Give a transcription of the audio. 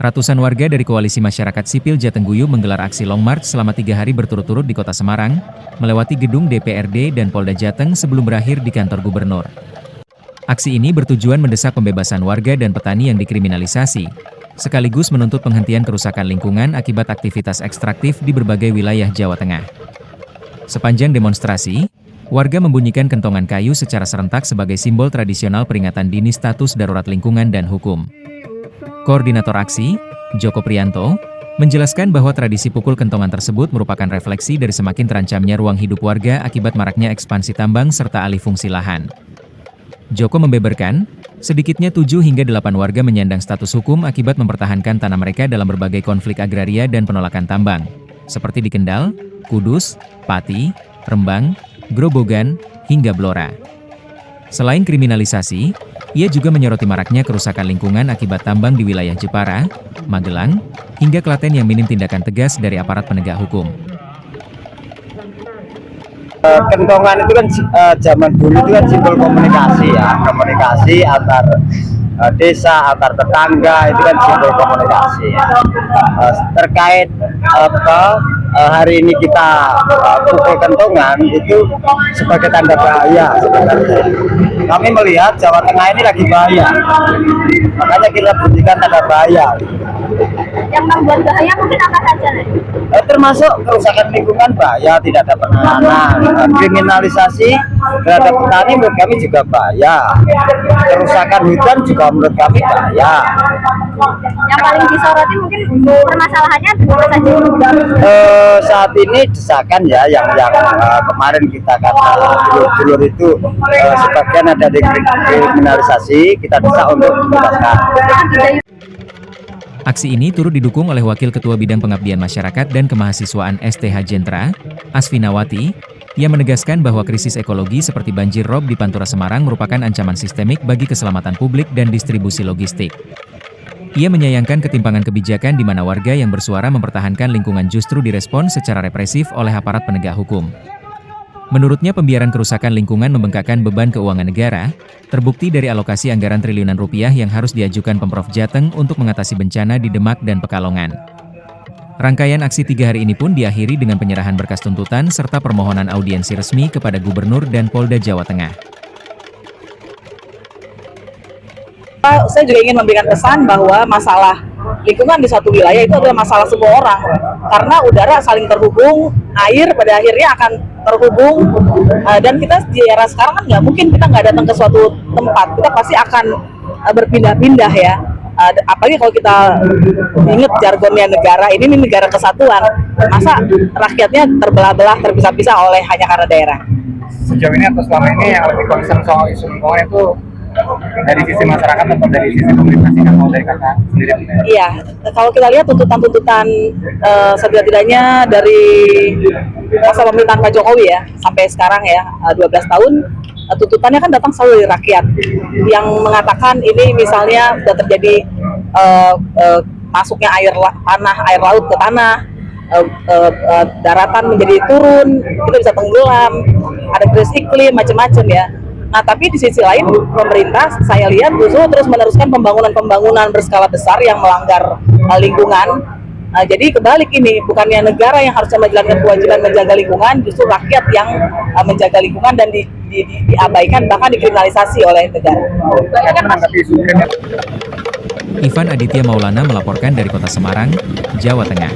Ratusan warga dari Koalisi Masyarakat Sipil Jatengguyu menggelar aksi Long March selama 3 hari berturut-turut di Kota Semarang, melewati gedung DPRD dan Polda Jateng sebelum berakhir di kantor gubernur. Aksi ini bertujuan mendesak pembebasan warga dan petani yang dikriminalisasi, sekaligus menuntut penghentian kerusakan lingkungan akibat aktivitas ekstraktif di berbagai wilayah Jawa Tengah. Sepanjang demonstrasi, warga membunyikan kentongan kayu secara serentak sebagai simbol tradisional peringatan dini status darurat lingkungan dan hukum. Koordinator aksi, Joko Priyanto, menjelaskan bahwa tradisi pukul kentongan tersebut merupakan refleksi dari semakin terancamnya ruang hidup warga akibat maraknya ekspansi tambang serta alih fungsi lahan. Joko membeberkan, sedikitnya 7 hingga 8 warga menyandang status hukum akibat mempertahankan tanah mereka dalam berbagai konflik agraria dan penolakan tambang, seperti di Kendal, Kudus, Pati, Rembang, Grobogan, hingga Blora. Selain kriminalisasi, ia juga menyoroti maraknya kerusakan lingkungan akibat tambang di wilayah Jepara, Magelang, hingga Klaten yang minim tindakan tegas dari aparat penegak hukum. Kentongan itu kan zaman dulu itu kan simbol komunikasi ya, komunikasi antar desa, antar tetangga, itu kan simbol komunikasi ya. Terkait hari ini kita pukul kentongan itu sebagai tanda bahaya sebenarnya. Kami melihat Jawa Tengah ini lagi bahaya, makanya kita bunyikan tanda bahaya. Yang membuat bahaya mungkin apa saja nih? Termasuk kerusakan lingkungan bahaya, tidak ada penanganan, kriminalisasi terhadap petani menurut kami juga bahaya, kerusakan hutan juga menurut kami bahaya. Yang paling disoroti mungkin permasalahannya apa saja? Saat ini desakan ya yang kemarin kita kata dulur-dulur itu sebagian ada dikriminalisasi, kita desak untuk membebaskan. Aksi ini turut didukung oleh Wakil Ketua Bidang Pengabdian Masyarakat dan Kemahasiswaan STH Jentra, Asfinawati, yang menegaskan bahwa krisis ekologi seperti banjir rob di Pantura Semarang merupakan ancaman sistemik bagi keselamatan publik dan distribusi logistik. Ia menyayangkan ketimpangan kebijakan di mana warga yang bersuara mempertahankan lingkungan justru direspon secara represif oleh aparat penegak hukum. Menurutnya pembiaran kerusakan lingkungan membengkakkan beban keuangan negara, terbukti dari alokasi anggaran triliunan rupiah yang harus diajukan Pemprov Jateng untuk mengatasi bencana di Demak dan Pekalongan. Rangkaian aksi 3 hari ini pun diakhiri dengan penyerahan berkas tuntutan serta permohonan audiensi resmi kepada Gubernur dan Polda Jawa Tengah. Saya juga ingin memberikan pesan bahwa masalah lingkungan di satu wilayah itu adalah masalah semua orang, karena udara saling terhubung, air pada akhirnya akan terhubung, dan kita di era sekarang kan nggak mungkin kita nggak datang ke suatu tempat, kita pasti akan berpindah-pindah ya. Apalagi kalau kita ingat jargonnya negara ini negara kesatuan, masa rakyatnya terbelah-belah, terpisah-pisah oleh hanya karena daerah. Sejauh ini atau selama ini yang lebih concern soal isu lingkungan itu dari sisi masyarakat atau dari sisi komunikasi kan, mau dari kakak sendiri? Iya, kalau kita lihat tuntutan-tuntutan setidak-tidaknya dari masa pemerintahan Pak Jokowi ya sampai sekarang ya 12 tahun, tuntutannya kan datang selalu dari rakyat yang mengatakan ini misalnya sudah terjadi masuknya air laut ke tanah, daratan menjadi turun, kita bisa tenggelam, ada krisis iklim macam-macam ya. Nah, tapi di sisi lain pemerintah saya lihat justru terus meneruskan pembangunan berskala besar yang melanggar lingkungan. Jadi kebalik ini, bukannya negara yang harusnya menjalankan kewajiban menjaga lingkungan, justru rakyat yang menjaga lingkungan dan diabaikan bahkan dikriminalisasi oleh negara. Ivan Aditya Maulana melaporkan dari Kota Semarang, Jawa Tengah.